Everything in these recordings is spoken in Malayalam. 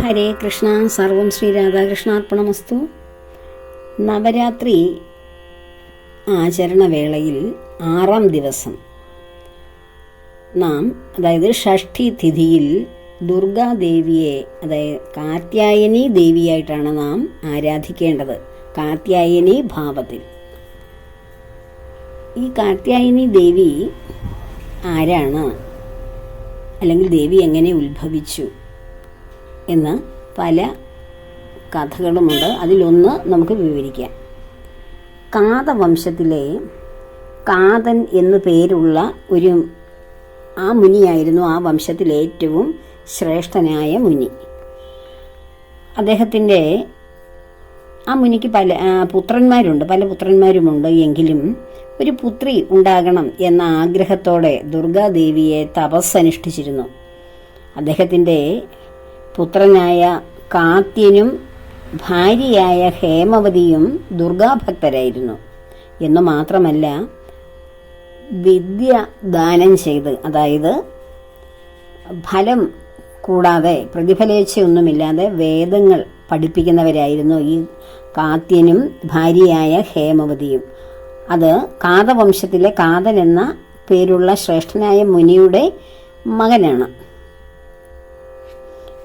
ഹരേ കൃഷ്ണ. സർവം ശ്രീ രാധാകൃഷ്ണാർപ്പണമസ്തു. നവരാത്രി ആചരണവേളയിൽ 6-ാം ദിവസം നാം, അതായത് ഷഷ്ഠി തിഥിയിൽ ദുർഗാദേവിയെ, അതായത് കാർത്യായനി ദേവിയായിട്ടാണ് നാം ആരാധിക്കേണ്ടത്. കാർത്യായനി ഭാവത്തിൽ. ഈ കാർത്യായനി ദേവി ആരാണ്, അല്ലെങ്കിൽ ദേവി എങ്ങനെ ഉത്ഭവിച്ചു എന്ന് പല കഥകളുമുണ്ട്. അതിലൊന്ന് നമുക്ക് വിവരിക്കാം. കാതവംശത്തിലെ കാതൻ എന്നു പേരുള്ള ആ മുനിയായിരുന്നു ആ വംശത്തിലെ ഏറ്റവും ശ്രേഷ്ഠനായ മുനി. അദ്ദേഹത്തിൻ്റെ ആ മുനിക്ക് പല പുത്രന്മാരുമുണ്ട്. എങ്കിലും ഒരു പുത്രി ഉണ്ടാകണം എന്ന ആഗ്രഹത്തോടെ ദുർഗാദേവിയെ തപസ്സനുഷ്ഠിച്ചിരുന്നു. അദ്ദേഹത്തിൻ്റെ പുത്രനായ കാത്യനും ഭാര്യയായ ഹേമവതിയും ദുർഗാഭക്തരായിരുന്നു എന്നു മാത്രമല്ല, വിദ്യ ദാനം ചെയ്ത്, അതായത് ഫലം കൂടാതെ പ്രതിഫലേച്ഛയൊന്നുമില്ലാതെ വേദങ്ങൾ പഠിപ്പിക്കുന്നവരായിരുന്നു ഈ കാത്യനും ഭാര്യയായ ഹേമവതിയും. അത് കാതവംശത്തിലെ കാതൻ എന്ന പേരുള്ള ശ്രേഷ്ഠനായ മുനിയുടെ മകനാണ്.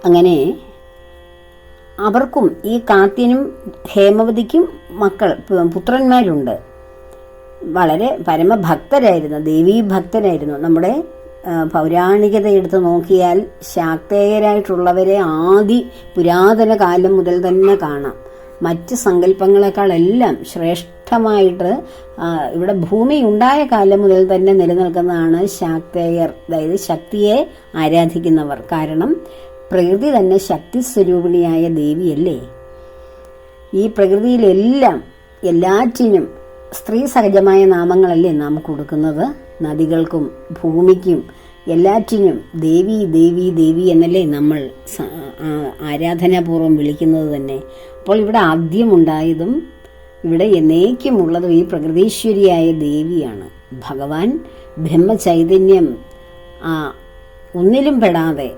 അങ്ങനെ അവർക്കും, ഈ കാത്യനും ഹേമവതിക്കും പുത്രന്മാരുണ്ട്. വളരെ പരമഭക്തരായിരുന്നു, ദേവീഭക്തരായിരുന്നു. നമ്മുടെ പൗരാണികത എടുത്ത് നോക്കിയാൽ ശാക്തേയരായിട്ടുള്ളവരെ പുരാതന കാലം മുതൽ തന്നെ കാണാം. മറ്റ് സങ്കല്പങ്ങളെക്കാളെല്ലാം ശ്രേഷ്ഠമായിട്ട് ഇവിടെ ഭൂമി ഉണ്ടായ കാലം മുതൽ തന്നെ നിലനിൽക്കുന്നതാണ് ശാക്തേയർ, അതായത് ശക്തിയെ ആരാധിക്കുന്നവർ. കാരണം പ്രകൃതി തന്നെ ശക്തി സ്വരൂപിണിയായ ദേവിയല്ലേ. ഈ എല്ലാറ്റിനും സ്ത്രീ സഹജമായ നാമങ്ങളല്ലേ നാം കൊടുക്കുന്നത്. നദികൾക്കും ഭൂമിക്കും എല്ലാറ്റിനും ദേവി ദേവി ദേവി എന്നല്ലേ നമ്മൾ ആരാധനാപൂർവ്വം വിളിക്കുന്നത് തന്നെ. അപ്പോൾ ഇവിടെ ആദ്യമുണ്ടായതും ഇവിടെ എന്നേക്കുമുള്ളതും ഈ പ്രകൃതീശ്വരിയായ ദേവിയാണ്. ഭഗവാൻ ബ്രഹ്മചൈതന്യം ഒന്നിലും പെടാതെ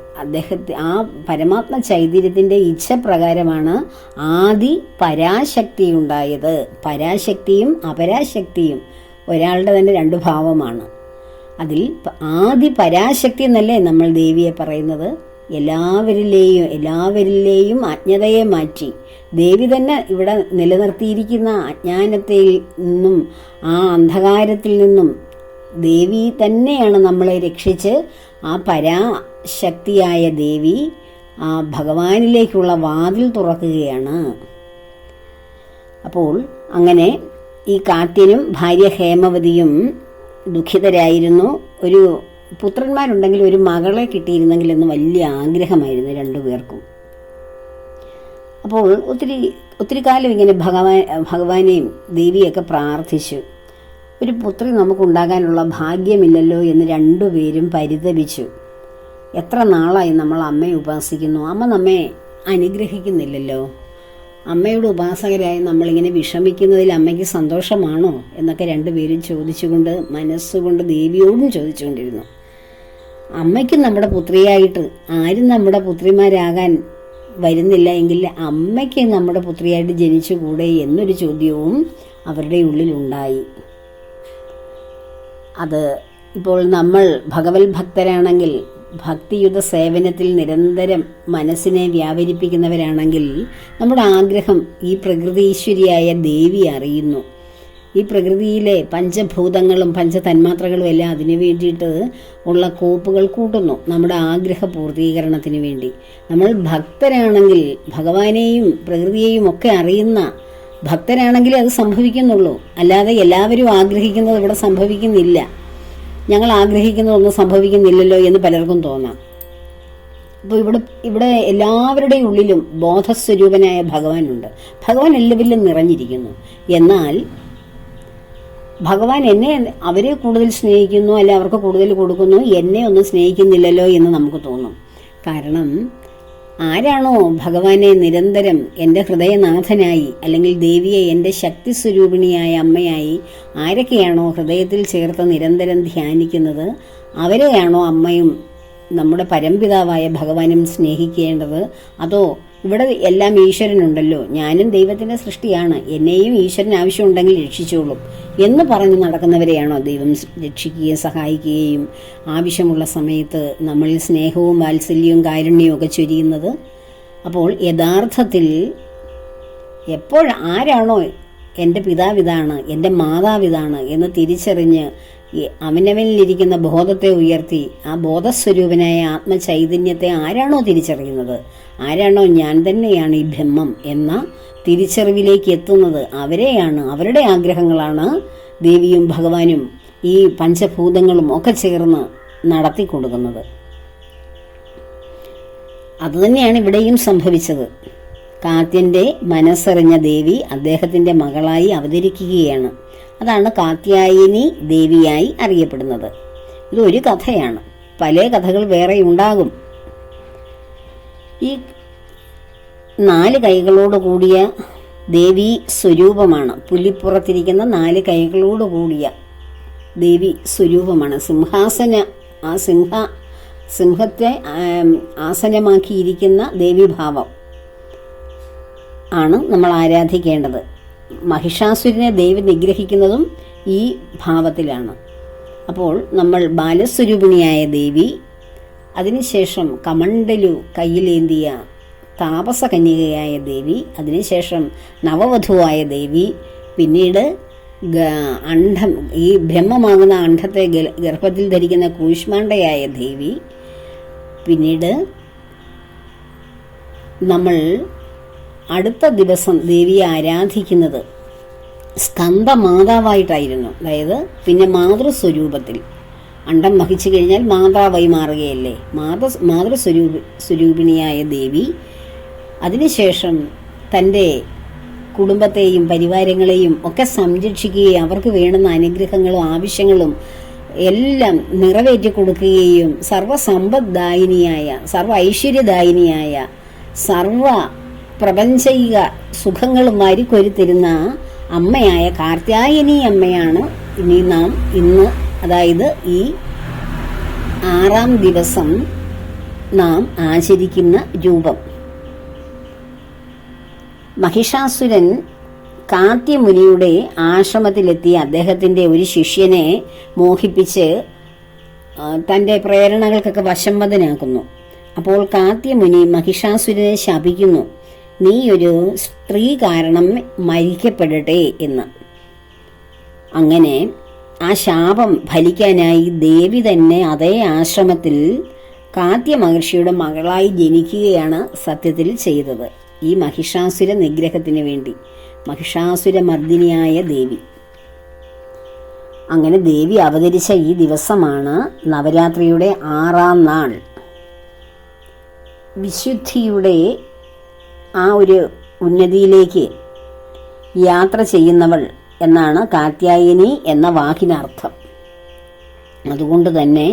ആ പരമാത്മ ചൈതന്യത്തിൻ്റെ ഇച്ഛപ്രകാരമാണ് ആദി പരാശക്തി ഉണ്ടായത്. പരാശക്തിയും അപരാശക്തിയും ഒരാളുടെ തന്നെ രണ്ട് ഭാവമാണ്. അതിൽ ആദി പരാശക്തി എന്നല്ലേ നമ്മൾ ദേവിയെ പറയുന്നത്. എല്ലാവരിലെയും അജ്ഞതയെ മാറ്റി ദേവി തന്നെ ഇവിടെ നിലനിർത്തിയിരിക്കുന്ന അജ്ഞാനത്തിൽ നിന്നും ആ അന്ധകാരത്തിൽ നിന്നും ദേവി തന്നെയാണ് നമ്മളെ രക്ഷിച്ച് ആ പരാശക്തിയായ ദേവി ആ ഭഗവാനിലേക്കുള്ള വാതിൽ തുറക്കുകയാണ്. അപ്പോൾ അങ്ങനെ ഈ കാത്യനും ഭാര്യ ഹേമവതിയും ദുഃഖിതരായിരുന്നു. ഒരു പുത്രന്മാരുണ്ടെങ്കിൽ ഒരു മകളെ കിട്ടിയിരുന്നെങ്കിൽ എന്ന് വലിയ ആഗ്രഹമായിരുന്നു രണ്ടുപേർക്കും. അപ്പോൾ ഒത്തിരി കാലം ഇങ്ങനെ ഭഗവാനെയും ദേവിയൊക്കെ പ്രാർത്ഥിച്ചു. ഒരു പുത്രി നമുക്കുണ്ടാകാനുള്ള ഭാഗ്യമില്ലല്ലോ എന്ന് രണ്ടുപേരും പരിതപിച്ചു. എത്ര നാളായി നമ്മൾ അമ്മയെ ഉപാസിക്കുന്നു, അമ്മ നമ്മെ അനുഗ്രഹിക്കുന്നില്ലല്ലോ. അമ്മയുടെ ഉപാസകരായി നമ്മളിങ്ങനെ വിഷമിക്കുന്നതിൽ അമ്മയ്ക്ക് സന്തോഷമാണോ എന്നൊക്കെ രണ്ടുപേരും ചോദിച്ചുകൊണ്ട് മനസ്സുകൊണ്ട് ദേവിയോടും ചോദിച്ചുകൊണ്ടിരുന്നു. അമ്മയ്ക്കും നമ്മുടെ പുത്രിയായിട്ട് ആരും നമ്മുടെ പുത്രിമാരാകാൻ വരുന്നില്ല എങ്കിൽ അമ്മയ്ക്ക് നമ്മുടെ പുത്രിയായിട്ട് ജനിച്ചുകൂടെ എന്നൊരു ചോദ്യവും അവരുടെ ഉള്ളിലുണ്ടായി. അത് ഇപ്പോൾ നമ്മൾ ഭഗവത് ഭക്തരാണെങ്കിൽ, ഭക്തിയുത സേവനത്തിൽ നിരന്തരം മനസ്സിനെ വ്യാപരിപ്പിക്കുന്നവരാണെങ്കിൽ നമ്മുടെ ആഗ്രഹം ഈ പ്രകൃതീശ്വരിയായ ദേവി അറിയുന്നു. ഈ പ്രകൃതിയിലെ പഞ്ചഭൂതങ്ങളും പഞ്ചതന്മാത്രകളും എല്ലാം അതിനു വേണ്ടിയിട്ട് ഉള്ള കോപ്പുകൾ കൂട്ടുന്നു, നമ്മുടെ ആഗ്രഹ പൂർത്തീകരണത്തിന് വേണ്ടി. നമ്മൾ ഭക്തരാണെങ്കിൽ, ഭഗവാനെയും പ്രകൃതിയെയും ഒക്കെ അറിയുന്ന ഭക്തരാണെങ്കിലേ അത് സംഭവിക്കുന്നുള്ളൂ. അല്ലാതെ എല്ലാവരും ആഗ്രഹിക്കുന്നത് ഇവിടെ സംഭവിക്കുന്നില്ല. ഞങ്ങൾ ആഗ്രഹിക്കുന്നതൊന്നും സംഭവിക്കുന്നില്ലല്ലോ എന്ന് പലർക്കും തോന്നാം. അപ്പോൾ ഇവിടെ എല്ലാവരുടെയും ഉള്ളിലും ബോധസ്വരൂപനായ ഭഗവാനുണ്ട്. ഭഗവാൻ എല്ലാവരിലും നിറഞ്ഞിരിക്കുന്നു. എന്നാൽ ഭഗവാൻ അവരെ കൂടുതൽ സ്നേഹിക്കുന്നു, അല്ലെ അവർക്ക് കൂടുതൽ കൊടുക്കുന്നു, എന്നെ ഒന്നും സ്നേഹിക്കുന്നില്ലല്ലോ എന്ന് നമുക്ക് തോന്നും. കാരണം ആരാണോ ഭഗവാനെ നിരന്തരം എൻ്റെ ഹൃദയനാഥനായി, അല്ലെങ്കിൽ ദേവിയെ എൻ്റെ ശക്തി സ്വരൂപിണിയായ അമ്മയായി ആരൊക്കെയാണോ ഹൃദയത്തിൽ ചേർത്ത് നിരന്തരം ധ്യാനിക്കുന്നത്, അവരെയാണോ അമ്മയും നമ്മുടെ പരംപിതാവായ ഭഗവാനും സ്നേഹിക്കേണ്ടത്? അതോ ഇവിടെ എല്ലാം ഈശ്വരനുണ്ടല്ലോ, ഞാനും ദൈവത്തിൻ്റെ സൃഷ്ടിയാണ്, എന്നെയും ഈശ്വരൻ ആവശ്യമുണ്ടെങ്കിൽ രക്ഷിച്ചോളും എന്ന് പറഞ്ഞ് നടക്കുന്നവരെയാണോ ദൈവം രക്ഷിക്കുകയും സഹായിക്കുകയും ആവശ്യമുള്ള സമയത്ത് നമ്മളിൽ സ്നേഹവും വാത്സല്യവും കാരുണ്യവും ഒക്കെ ചൊരിയുന്നത്? അപ്പോൾ യഥാർത്ഥത്തിൽ ആരാണോ എൻ്റെ പിതാവിതാണ്, എൻ്റെ മാതാവിതാണ് എന്ന് തിരിച്ചറിഞ്ഞ് അവനവനിലിരിക്കുന്ന ബോധത്തെ ഉയർത്തി ആ ബോധസ്വരൂപനായ ആത്മചൈതന്യത്തെ ആരാണോ തിരിച്ചറിയുന്നത്, ആരാണോ ഞാൻ തന്നെയാണ് ഈ ബ്രഹ്മം എന്ന തിരിച്ചറിവിലേക്ക് എത്തുന്നത്, അവരുടെ ആഗ്രഹങ്ങളാണ് ദേവിയും ഭഗവാനും ഈ പഞ്ചഭൂതങ്ങളും ഒക്കെ ചേർന്ന് നടത്തി കൊടുക്കുന്നത്. അതുതന്നെയാണ് ഇവിടെയും സംഭവിച്ചത്. കാത്യൻ്റെ മനസ്സറിഞ്ഞ ദേവി അദ്ദേഹത്തിൻ്റെ മകളായി അവതരിക്കുകയാണ്. അതാണ് കാത്യായനി ദേവിയായി അറിയപ്പെടുന്നത്. ഇതൊരു കഥയാണ്, പല കഥകൾ വേറെ ഉണ്ടാകും. ഈ 4 കൈകളോട് കൂടിയ ദേവി സ്വരൂപമാണ്, പുലിപ്പുറത്തിരിക്കുന്ന 4 കൈകളോട് കൂടിയ ദേവി സ്വരൂപമാണ്. സിംഹത്തെ ആസനമാക്കിയിരിക്കുന്ന ദേവീഭാവം ആണ് നമ്മൾ ആരാധിക്കേണ്ടത്. മഹിഷാസുരനെ ദേവി നിഗ്രഹിക്കുന്നതും ഈ ഭാവത്തിലാണ്. അപ്പോൾ നമ്മൾ ബാലസ്വരൂപിണിയായ ദേവി, അതിനുശേഷം കമണ്ഡലു കയ്യിലേന്തിയ താപസകന്യകയായ ദേവി, അതിനുശേഷം നവവധുവായ ദേവി, പിന്നീട് ഈ ബ്രഹ്മമാകുന്ന അണ്ഡത്തെ ഗർഭത്തിൽ ധരിക്കുന്ന കൂഷ്മാണ്ഡയായ ദേവി, പിന്നീട് നമ്മൾ അടുത്ത ദിവസം ദേവിയെ ആരാധിക്കുന്നത് സ്കന്ദമാതാവായിട്ടായിരുന്നു. അതായത് പിന്നെ മാതൃസ്വരൂപത്തിൽ, അണ്ഡം വഹിച്ചു കഴിഞ്ഞാൽ മാതാവായി മാറുകയല്ലേ, മാതൃസ്വരൂപിണിയായ ദേവി. അതിനുശേഷം തൻ്റെ കുടുംബത്തെയും പരിവാരങ്ങളെയും ഒക്കെ സംരക്ഷിക്കുകയും അവർക്ക് വേണ്ടുന്ന അനുഗ്രഹങ്ങളും ആവശ്യങ്ങളും എല്ലാം നിറവേറ്റി കൊടുക്കുകയും സർവസമ്പദ്ദായിനിയായ, സർവ ഐശ്വര്യദായിനിയായ, സർവ പ്രപഞ്ചയിക സുഖങ്ങളും വാരിക്കൊരുത്തിരുന്ന അമ്മയായ കാർത്യായനി അമ്മയാണ് ഇന്ന് അതായത് ഈ 6-ാം ദിവസം നാം ആചരിക്കുന്ന രൂപം. മഹിഷാസുരൻ കാത്യമുനിയുടെ ആശ്രമത്തിലെത്തി അദ്ദേഹത്തിൻ്റെ ഒരു ശിഷ്യനെ മോഹിപ്പിച്ച് തൻ്റെ പ്രേരണകൾക്കൊക്കെ വശംവദനാക്കുന്നു. അപ്പോൾ കാത്യമുനി മഹിഷാസുരനെ ശപിക്കുന്നു, നീ ഒരു സ്ത്രീ കാരണം മരിക്കപ്പെടട്ടെ എന്ന്. അങ്ങനെ ആ ശാപം ഫലിക്കാനായി ദേവി തന്നെ അതേ ആശ്രമത്തിൽ കാത്യ മഹർഷിയുടെ മകളായി ജനിക്കുകയാണ് സത്യത്തിൽ ചെയ്തത്. ഈ മഹിഷാസുര നിഗ്രഹത്തിന് വേണ്ടി, മഹിഷാസുരമർദിനിയായ ദേവി. അങ്ങനെ ദേവി അവതരിച്ച ഈ ദിവസമാണ് നവരാത്രിയുടെ 6-ാം നാൾ. വിശുദ്ധിയുടെ ആ ഒരു ഉന്നതിയിലേക്ക് യാത്ര ചെയ്യുന്നവൾ എന്നാണ് കാത്യായനി എന്ന വാക്കിനർത്ഥം. അതുകൊണ്ട് തന്നെ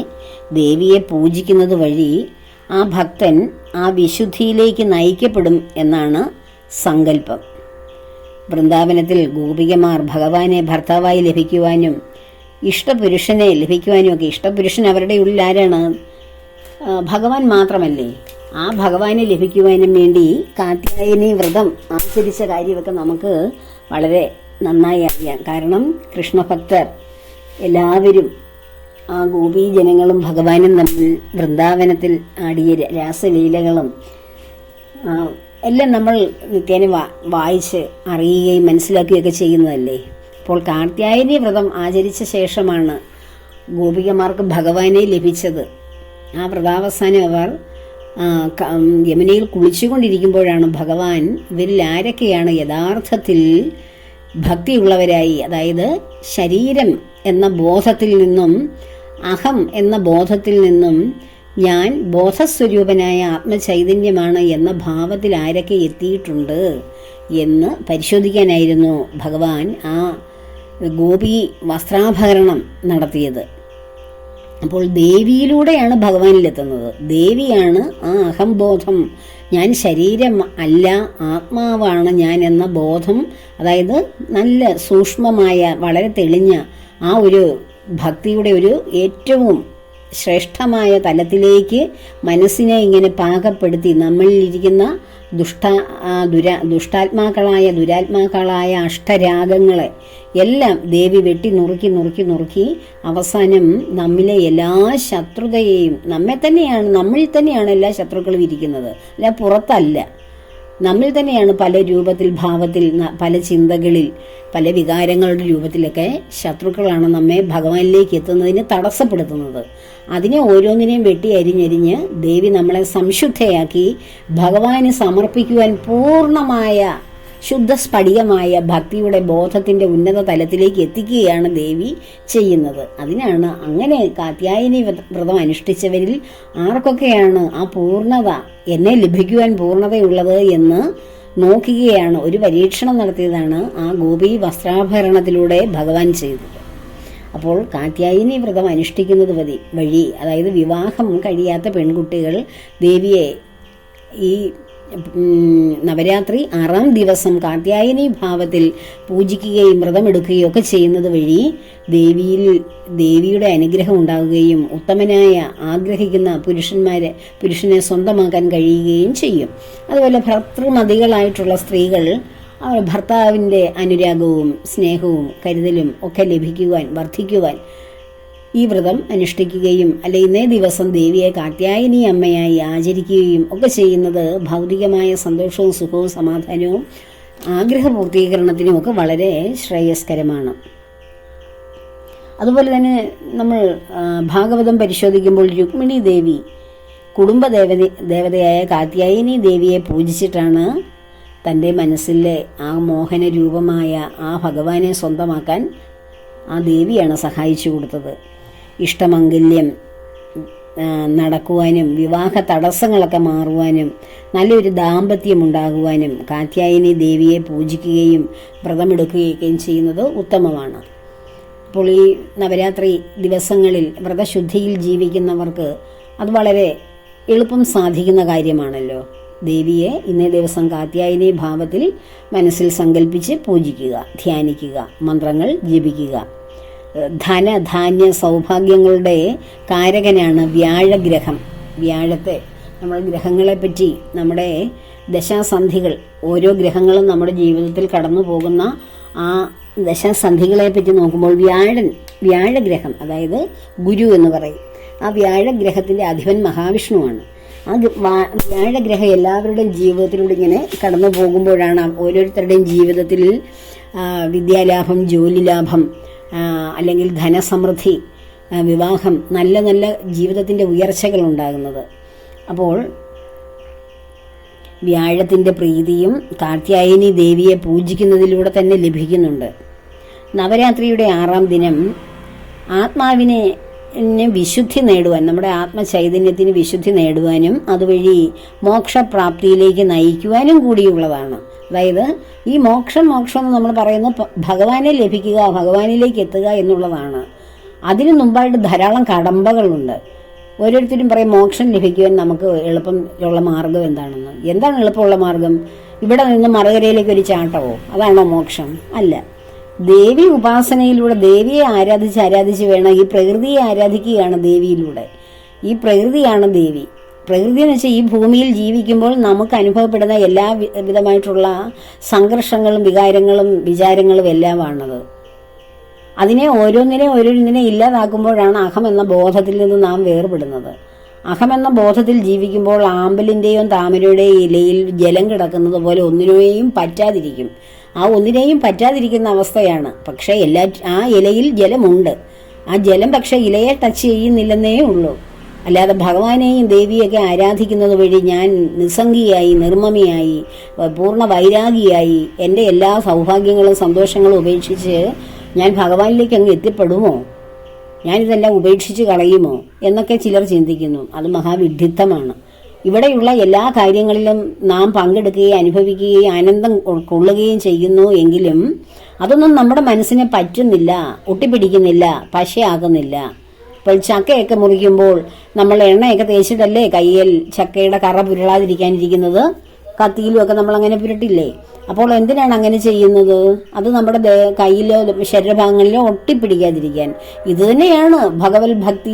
ദേവിയെ പൂജിക്കുന്നത് വഴി ആ ഭക്തൻ ആ വിശുദ്ധിയിലേക്ക് നയിക്കപ്പെടും എന്നാണ് സങ്കല്പം. വൃന്ദാവനത്തിൽ ഗോപികമാർ ഭഗവാനെ ഭർത്താവായി ലഭിക്കുവാനും ഇഷ്ടപുരുഷനെ ലഭിക്കുവാനും ഒക്കെ, ഇഷ്ടപുരുഷൻ അവരുടെ ഉള്ളിൽ ആരാണ്? ഭഗവാൻ മാത്രമല്ലേ. ആ ഭഗവാനെ ലഭിക്കുവാനും വേണ്ടി കാത്യായനി വ്രതം ആചരിച്ച കാര്യമൊക്കെ നമുക്ക് വളരെ നന്നായി അറിയാം. കാരണം കൃഷ്ണഭക്തർ എല്ലാവരും, ആ ഗോപീജനങ്ങളും ഭഗവാനും തമ്മിൽ വൃന്ദാവനത്തിൽ ആടിയ രാസലീലകളും എല്ലാം നമ്മൾ നിത്യേന വായിച്ച് അറിയുകയും മനസ്സിലാക്കുകയൊക്കെ ചെയ്യുന്നതല്ലേ. അപ്പോൾ കാർത്യായനി വ്രതം ആചരിച്ച ശേഷമാണ് ഗോപികമാർക്ക് ഭഗവാനെ ലഭിച്ചത്. ആ വ്രതാവസാനം അവർ യമുനയിൽ കുളിച്ചുകൊണ്ടിരിക്കുമ്പോഴാണ് ഭഗവാൻ ഇവരിൽ ആരൊക്കെയാണ് യഥാർത്ഥത്തിൽ ഭക്തിയുള്ളവരായി, അതായത് ശരീരം എന്ന ബോധത്തിൽ നിന്നും അഹം എന്ന ബോധത്തിൽ നിന്നും ഞാൻ ബോധസ്വരൂപനായ ആത്മചൈതന്യമാണ് എന്ന ഭാവത്തിൽ ആരൊക്കെ എത്തിയിട്ടുണ്ട് എന്ന് പരിശോധിക്കാനായിരുന്നു ഭഗവാൻ ആ ഗോപി വസ്ത്രാഭരണം നടത്തിയത്. അപ്പോൾ ദേവിയിലൂടെയാണ് ഭഗവാനിലെത്തുന്നത്. ദേവിയാണ് ആ അഹംബോധം, ഞാൻ ശരീരം അല്ല ആത്മാവാണ് ഞാൻ എന്ന ബോധം, അതായത് നല്ല സൂക്ഷ്മമായ വളരെ തെളിഞ്ഞ ആ ഒരു ഭക്തിയുടെ ഒരു ഏറ്റവും ശ്രേഷ്ഠമായ തലത്തിലേക്ക് മനസ്സിനെ ഇങ്ങനെ പാകപ്പെടുത്തി നമ്മളിലിരിക്കുന്ന ദുരാത്മാക്കളായ അഷ്ടരാഗങ്ങളെ എല്ലാം ദേവി വെട്ടി നുറുക്കി അവസാനം നമ്മിലെ എല്ലാ ശത്രുതയെയും നമ്മിൽ തന്നെയാണ് എല്ലാ ശത്രുക്കളും ഇരിക്കുന്നത്, അല്ല പുറത്തല്ല. നമ്മിൽ തന്നെയാണ് പല രൂപത്തിൽ, ഭാവത്തിൽ, പല ചിന്തകളിൽ, പല വികാരങ്ങളുടെ രൂപത്തിലൊക്കെ ശത്രുക്കളാണ് നമ്മെ ഭഗവാനിലേക്ക് എത്തുന്നതിന് തടസ്സപ്പെടുത്തുന്നത്. അതിനെ ഓരോന്നിനെയും വെട്ടി അരിഞ്ഞരിഞ്ഞ് ദേവി നമ്മളെ സംശുദ്ധയാക്കി ഭഗവാന് സമർപ്പിക്കുവാൻ പൂർണ്ണമായ ശുദ്ധ സ്ഫടികമായ ഭക്തിയുടെ ബോധത്തിൻ്റെ ഉന്നത തലത്തിലേക്ക് എത്തിക്കുകയാണ് ദേവി ചെയ്യുന്നത്. അതിനാണ് അങ്ങനെ കാത്യായനി വ്രതം അനുഷ്ഠിച്ചവരിൽ ആർക്കൊക്കെയാണ് ആ പൂർണ്ണത എന്നെ ലഭിക്കുവാൻ പൂർണ്ണതയുള്ളത് എന്ന് നോക്കുകയാണ്, ഒരു പരീക്ഷണം നടത്തിയതാണ് ആ ഗോപി വസ്ത്രാഭരണത്തിലൂടെ ഭഗവാൻ ചെയ്തത്. അപ്പോൾ കാത്യായനി വ്രതം അനുഷ്ഠിക്കുന്നത് വഴി അതായത് വിവാഹം കഴിയാത്ത പെൺകുട്ടികൾ ദേവിയെ ഈ നവരാത്രി 6-ാം ദിവസം കാത്യായനി ഭാവത്തിൽ പൂജിക്കുകയും വ്രതമെടുക്കുകയും ഒക്കെ ചെയ്യുന്നത് വഴി ദേവിയുടെ അനുഗ്രഹം ഉണ്ടാവുകയും ഉത്തമനായ ആഗ്രഹിക്കുന്ന പുരുഷനെ സ്വന്തമാക്കാൻ കഴിയുകയും ചെയ്യും. അതുപോലെ ഭർതൃമതികളായിട്ടുള്ള സ്ത്രീകൾ ഭർത്താവിൻ്റെ അനുരാഗവും സ്നേഹവും കരുതലും ഒക്കെ ലഭിക്കുവാൻ, വർദ്ധിക്കുവാൻ ഈ വ്രതം അനുഷ്ഠിക്കുകയും ഇന്നേ ദിവസം ദേവിയെ കാത്യായനി അമ്മയായി ആചരിക്കുകയും ഒക്കെ ചെയ്യുന്നത് ഭൗതികമായ സന്തോഷവും സുഖവും സമാധാനവും ആഗ്രഹപൂർത്തീകരണത്തിനും ഒക്കെ വളരെ ശ്രേയസ്കരമാണ്. അതുപോലെ തന്നെ നമ്മൾ ഭാഗവതം പരിശോധിക്കുമ്പോൾ രുക്മിണി ദേവി കുടുംബ ദേവതയായ കാത്യായനി ദേവിയെ പൂജിച്ചിട്ടാണ് തൻ്റെ മനസ്സിലെ ആ മോഹന രൂപമായ ആ ഭഗവാനെ സ്വന്തമാക്കാൻ ആ ദേവിയാണ് സഹായിച്ചു കൊടുത്തത്. ഇഷ്ടമംഗല്യം നടക്കുവാനും വിവാഹ തടസ്സങ്ങളൊക്കെ മാറുവാനും നല്ലൊരു ദാമ്പത്യം ഉണ്ടാകുവാനും കാത്യായനി ദേവിയെ പൂജിക്കുകയും വ്രതമെടുക്കുകയും ചെയ്യുന്നത് ഉത്തമമാണ്. അപ്പോൾ ഈ നവരാത്രി ദിവസങ്ങളിൽ വ്രതശുദ്ധിയിൽ ജീവിക്കുന്നവർക്ക് അത് വളരെ എളുപ്പം സാധിക്കുന്ന കാര്യമാണല്ലോ. ദേവിയെ ഇന്നേ ദിവസം കാത്യായനി ഭാവത്തിൽ മനസ്സിൽ സങ്കല്പിച്ച് പൂജിക്കുക, ധ്യാനിക്കുക, മന്ത്രങ്ങൾ ജപിക്കുക. ധനധാന്യ സൗഭാഗ്യങ്ങളുടെ കാരകനാണ് വ്യാഴഗ്രഹം. വ്യാഴത്തെ നമ്മൾ ഗ്രഹങ്ങളെപ്പറ്റി നമ്മുടെ ദശാസന്ധികൾ, ഓരോ ഗ്രഹങ്ങളും നമ്മുടെ ജീവിതത്തിൽ കടന്നു പോകുന്ന ആ ദശാസന്ധികളെപ്പറ്റി നോക്കുമ്പോൾ വ്യാഴഗ്രഹം അതായത് ഗുരു എന്ന് പറയും. ആ വ്യാഴഗ്രഹത്തിൻ്റെ അധിപൻ മഹാവിഷ്ണുവാണ്. ആ വ്യാഴഗ്രഹം എല്ലാവരുടെയും ജീവിതത്തിലൂടെ ഇങ്ങനെ കടന്നു പോകുമ്പോഴാണ് ഓരോരുത്തരുടെയും ജീവിതത്തിൽ വിദ്യാലാഭം, ജോലി ലാഭം, അല്ലെങ്കിൽ ധനസമൃദ്ധി, വിവാഹം, നല്ല നല്ല ജീവിതത്തിൻ്റെ ഉയർച്ചകൾ ഉണ്ടാകുന്നത്. അപ്പോൾ വ്യാഴത്തിൻ്റെ പ്രീതിയും കാത്യായനി ദേവിയെ പൂജിക്കുന്നതിലൂടെ തന്നെ ലഭിക്കുന്നുണ്ട്. നവരാത്രിയുടെ 6-ാം ദിനം ആത്മാവിനെ വിശുദ്ധി നേടുവാൻ, നമ്മുടെ ആത്മചൈതന്യത്തിന് വിശുദ്ധി നേടുവാനും അതുവഴി മോക്ഷപ്രാപ്തിയിലേക്ക് നയിക്കുവാനും കൂടിയുള്ളതാണ്. അതായത് ഈ മോക്ഷം എന്ന് നമ്മൾ പറയുന്നത് ഭഗവാനെ ലഭിക്കുക, ഭഗവാനിലേക്ക് എത്തുക എന്നുള്ളതാണ്. അതിനു മുമ്പായിട്ട് ധാരാളം കടമ്പകളുണ്ട്. ഓരോരുത്തരും പറയും മോക്ഷം ലഭിക്കുവാൻ നമുക്ക് എളുപ്പമുള്ള മാർഗം എന്താണെന്ന്. എന്താണ് എളുപ്പമുള്ള മാർഗം? ഇവിടെ നിന്ന് മറുകരയിലേക്ക് ഒരു ചാട്ടമോ? അതാണോ മോക്ഷം? അല്ല. ദേവി ഉപാസനയിലൂടെ ദേവിയെ ആരാധിച്ച് വേണം ഈ പ്രകൃതിയെ ആരാധിക്കുകയാണ് ദേവിയിലൂടെ. ഈ പ്രകൃതിയാണ് ദേവി. പ്രകൃതി എന്ന് വെച്ചാൽ ഈ ഭൂമിയിൽ ജീവിക്കുമ്പോൾ നമുക്ക് അനുഭവപ്പെടുന്ന എല്ലാ വിധമായിട്ടുള്ള സംഘർഷങ്ങളും വികാരങ്ങളും വിചാരങ്ങളും എല്ലാമാണത്. അതിനെ ഓരോന്നിനെ ഇല്ലാതാക്കുമ്പോഴാണ് അഹം എന്ന ബോധത്തിൽ നിന്ന് നാം വേർപെടുന്നത്. അഹമെന്ന ബോധത്തിൽ ജീവിക്കുമ്പോൾ ആമ്പലിൻ്റെയും താമരയുടെയും ഇലയിൽ ജലം കിടക്കുന്നത് പോലെ ഒന്നിനെയും പറ്റാതിരിക്കും. ആ ഒന്നിനെയും പറ്റാതിരിക്കുന്ന അവസ്ഥയാണ്. പക്ഷേ ആ ഇലയിൽ ജലമുണ്ട്. ആ ജലം പക്ഷേ ഇലയെ ടച്ച് ചെയ്യുന്നില്ലെന്നേ ഉള്ളൂ. അല്ലാതെ ഭഗവാനെയും ദേവിയൊക്കെ ആരാധിക്കുന്നത് വഴി ഞാൻ നിസ്സംഗിയായി, നിർമ്മമിയായി, പൂർണ്ണ വൈരാഗിയായി എൻ്റെ എല്ലാ സൗഭാഗ്യങ്ങളും സന്തോഷങ്ങളും ഉപേക്ഷിച്ച് ഞാൻ ഭഗവാനിലേക്ക് അങ്ങ് എത്തിപ്പെടുമോ? ഞാനിതെല്ലാം ഉപേക്ഷിച്ച് കളയുമോ എന്നൊക്കെ ചിലർ ചിന്തിക്കുന്നു. അത് മഹാവിഡ്ഢിത്തമാണ്. ഇവിടെയുള്ള എല്ലാ കാര്യങ്ങളിലും നാം പങ്കെടുക്കുകയും അനുഭവിക്കുകയും ആനന്ദം കൊള്ളുകയും ചെയ്യുന്നു എങ്കിലും അതൊന്നും നമ്മുടെ മനസ്സിനെ പറ്റുന്നില്ല, ഒട്ടിപ്പിടിക്കുന്നില്ല, പശയാകുന്നില്ല. ഇപ്പോൾ ചക്കയൊക്കെ മുറിക്കുമ്പോൾ നമ്മൾ എണ്ണയൊക്കെ തേച്ചിട്ടല്ലേ കയ്യിൽ ചക്കയുടെ കറ പുരളാതിരിക്കാനിരിക്കുന്നത്? കത്തിയിലുമൊക്കെ നമ്മളങ്ങനെ പുരട്ടില്ലേ? അപ്പോൾ എന്തിനാണ് അങ്ങനെ ചെയ്യുന്നത്? അത് നമ്മുടെ കയ്യിലോ ശരീരഭാഗങ്ങളിലോ ഒട്ടിപ്പിടിക്കാതിരിക്കാൻ. ഇത് തന്നെയാണ് ഭഗവത് ഭക്തി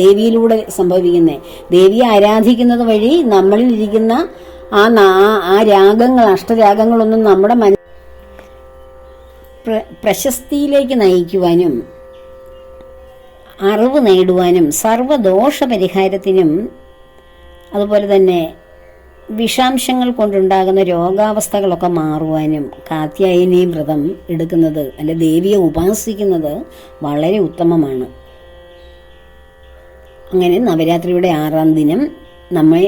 ദേവിയിലൂടെ സംഭവിക്കുന്നത്. ദേവിയെ ആരാധിക്കുന്നത് വഴി നമ്മളിൽ ഇരിക്കുന്ന ആ രാഗങ്ങൾ, അഷ്ടരാഗങ്ങളൊന്നും നമ്മുടെ പ്രശസ്തിയിലേക്ക് നയിക്കുവാനും അറിവ് നേടുവാനും സർവദോഷ പരിഹാരത്തിനും അതുപോലെ തന്നെ വിഷാംശങ്ങൾ കൊണ്ടുണ്ടാകുന്ന രോഗാവസ്ഥകളൊക്കെ മാറുവാനും കാത്യായനി വ്രതം എടുക്കുന്നത്, അല്ലെ ദേവിയെ ഉപാസിക്കുന്നത് വളരെ ഉത്തമമാണ്. അങ്ങനെ നവരാത്രിയുടെ 6-ാം ദിനം നമ്മെ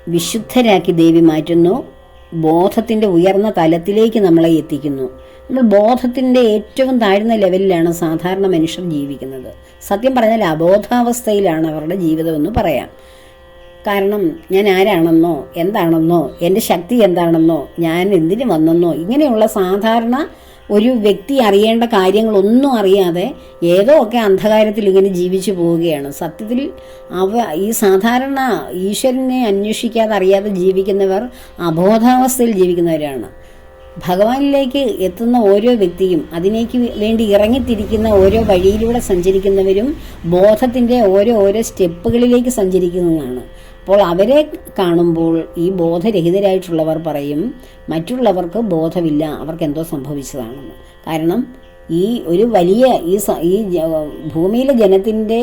വിശുദ്ധരാക്കി ദേവി മാറ്റുന്നു. ബോധത്തിൻ്റെ ഉയർന്ന തലത്തിലേക്ക് നമ്മളെ എത്തിക്കുന്നു. നമ്മൾ ബോധത്തിൻ്റെ ഏറ്റവും താഴ്ന്ന ലെവലിലാണ് സാധാരണ മനുഷ്യർ ജീവിക്കുന്നത്. സത്യം പറഞ്ഞാൽ അബോധാവസ്ഥയിലാണ് അവരുടെ ജീവിതമെന്ന് പറയാം. കാരണം ഞാൻ ആരാണെന്നോ എന്താണെന്നോ എൻ്റെ ശക്തി എന്താണെന്നോ ഞാൻ എന്തിനു വന്നെന്നോ ഇങ്ങനെയുള്ള സാധാരണ ഒരു വ്യക്തി അറിയേണ്ട കാര്യങ്ങളൊന്നും അറിയാതെ ഏതോ ഒക്കെ അന്ധകാരത്തിൽ ഇങ്ങനെ ജീവിച്ചു പോവുകയാണ്. സത്യത്തിൽ ഈ സാധാരണ ഈശ്വരനെ അന്വേഷിക്കാതെ അറിയാതെ ജീവിക്കുന്നവർ അബോധാവസ്ഥയിൽ ജീവിക്കുന്നവരാണ്. ഭഗവാനിലേക്ക് എത്തുന്ന ഓരോ വ്യക്തിയും അതിനേക്ക് വേണ്ടി ഇറങ്ങിത്തിരിക്കുന്ന ഓരോ വഴിയിലൂടെ സഞ്ചരിക്കുന്നവരും ബോധത്തിൻ്റെ ഓരോ സ്റ്റെപ്പുകളിലേക്ക് സഞ്ചരിക്കുന്നതാണ്. അപ്പോൾ അവരെ കാണുമ്പോൾ ഈ ബോധരഹിതരായിട്ടുള്ളവർ പറയും മറ്റുള്ളവർക്ക് ബോധമില്ല, അവർക്ക് എന്തോ സംഭവിച്ചതാണെന്ന്. കാരണം ഈ ഒരു വലിയ ഈ ഭൂമിയിലെ ജനത്തിൻ്റെ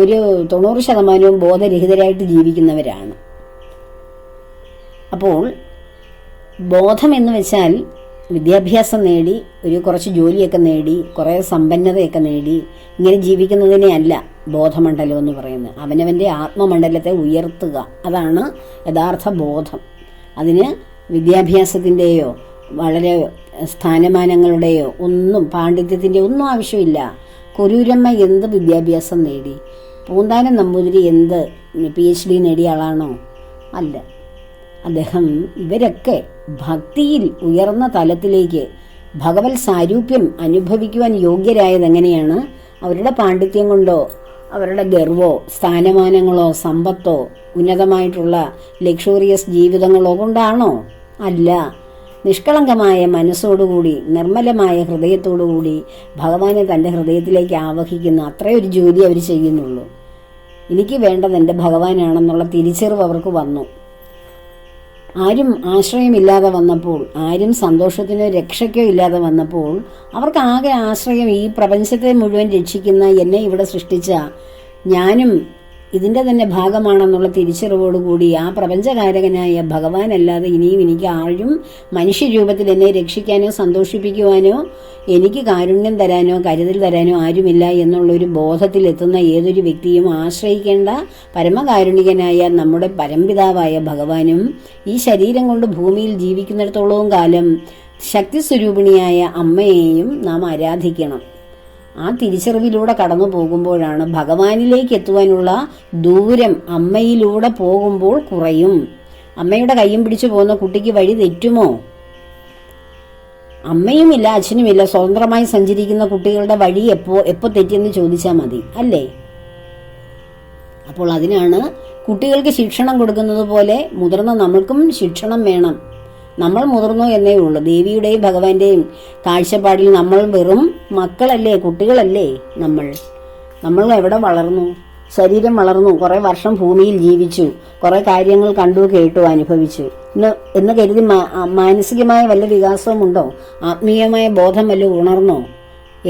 ഒരു 90% ബോധരഹിതരായിട്ട് ജീവിക്കുന്നവരാണ്. അപ്പോൾ ബോധം എന്ന് വെച്ചാൽ വിദ്യാഭ്യാസം നേടി കുറച്ച് ജോലിയൊക്കെ നേടി കുറേ സമ്പന്നതയൊക്കെ നേടി ഇങ്ങനെ ജീവിക്കുന്നതിനെ അല്ല ബോധമണ്ഡലം എന്ന് പറയുന്നത്. അവനവൻ്റെ ആത്മമണ്ഡലത്തെ ഉയർത്തുക, അതാണ് യഥാർത്ഥ ബോധം. അതിന് വിദ്യാഭ്യാസത്തിൻ്റെയോ വളരെ സ്ഥാനമാനങ്ങളുടെയോ ഒന്നും പാണ്ഡിത്യത്തിൻ്റെ ഒന്നും ആവശ്യമില്ല. കൊരൂരമ്മ എന്ത് വിദ്യാഭ്യാസം നേടി? പൂന്താനം നമ്പൂതിരി എന്ത് PhD നേടിയ ആളാണോ? അല്ല. അദ്ദേഹം ഇവരൊക്കെ ഭക്തിയിൽ ഉയർന്ന തലത്തിലേക്ക് ഭഗവത് സാരൂപ്യം അനുഭവിക്കുവാൻ യോഗ്യരായത് എങ്ങനെയാണ്? അവരുടെ പാണ്ഡിത്യം കൊണ്ടോ അവരുടെ ഗർവോ സ്ഥാനമാനങ്ങളോ സമ്പത്തോ ഉന്നതമായിട്ടുള്ള ലക്ഷൂറിയസ് ജീവിതങ്ങളോ കൊണ്ടാണോ? അല്ല. നിഷ്കളങ്കമായ മനസ്സോടുകൂടി നിർമ്മലമായ ഹൃദയത്തോടുകൂടി ഭഗവാനെ തൻ്റെ ഹൃദയത്തിലേക്ക് ആവഹിക്കുന്ന അത്രയൊരു ജോലി അവർ ചെയ്യുന്നുള്ളൂ. എനിക്ക് വേണ്ടത് എൻ്റെ ഭഗവാനാണെന്നുള്ള തിരിച്ചറിവ് അവർക്ക് വന്നു. ആരും ആശ്രയമില്ലാതെ വന്നപ്പോൾ, ആരും സന്തോഷത്തിനോ രക്ഷയ്ക്കോ ഇല്ലാതെ വന്നപ്പോൾ അവർക്ക് ആകെ ആശ്രയം ഈ പ്രപഞ്ചത്തെ മുഴുവൻ രക്ഷിക്കുന്ന എന്നെ ഇവിടെ സൃഷ്ടിച്ച ഞാനും ഇതിൻ്റെ തന്നെ ഭാഗമാണെന്നുള്ള തിരിച്ചറിവോടുകൂടി ആ പ്രപഞ്ചകാരകനായ ഭഗവാനല്ലാതെ ഇനിയും എനിക്ക് ആരും മനുഷ്യരൂപത്തിൽ എന്നെ രക്ഷിക്കാനോ സന്തോഷിപ്പിക്കുവാനോ എനിക്ക് കാരുണ്യം തരാനോ കരുതൽ തരാനോ ആരുമില്ല എന്നുള്ളൊരു ബോധത്തിലെത്തുന്ന ഏതൊരു വ്യക്തിയും ആശ്രയിക്കേണ്ട പരമകാരുണികനായ നമ്മുടെ പരംപിതാവായ ഭഗവാനും ഈ ശരീരം കൊണ്ട് ഭൂമിയിൽ ജീവിക്കുന്നിടത്തോളവും കാലം ശക്തിസ്വരൂപിണിയായ അമ്മയെയും നാം ആരാധിക്കണം. ആ തിരിച്ചറിവിലൂടെ കടന്നു പോകുമ്പോഴാണ് ഭഗവാനിലേക്ക് എത്തുവാനുള്ള ദൂരം അമ്മയിലൂടെ പോകുമ്പോൾ കുറയും. അമ്മയുടെ കയ്യും പിടിച്ചു പോകുന്ന കുട്ടിക്ക് വഴി തെറ്റുമോ? അമ്മയുമില്ല അച്ഛനുമില്ല സ്വതന്ത്രമായി സഞ്ചരിക്കുന്ന കുട്ടികളുടെ വഴി എപ്പോ തെറ്റിയെന്ന് ചോദിച്ചാൽ മതി, അല്ലേ? അപ്പോൾ അതിനാണ് കുട്ടികൾക്ക് ശിക്ഷണം കൊടുക്കുന്നത് പോലെ മുതിർന്ന നമ്മൾക്കും ശിക്ഷണം വേണം. നമ്മൾ മുതിർന്നു എന്നേ ഉള്ളൂ. ദേവിയുടെയും ഭഗവാന്റെയും കാഴ്ചപ്പാടിൽ നമ്മൾ വെറും മക്കളല്ലേ, കുട്ടികളല്ലേ. നമ്മൾ എവിടെ വളർന്നു? ശരീരം വളർന്നു, കുറെ വർഷം ഭൂമിയിൽ ജീവിച്ചു, കുറെ കാര്യങ്ങൾ കണ്ടു കേട്ടു അനുഭവിച്ചു എന്ന് കരുതി മാനസികമായ വല്ല വികാസവും ഉണ്ടോ? ആത്മീയമായ ബോധം വല്ലതും ഉണർന്നോ?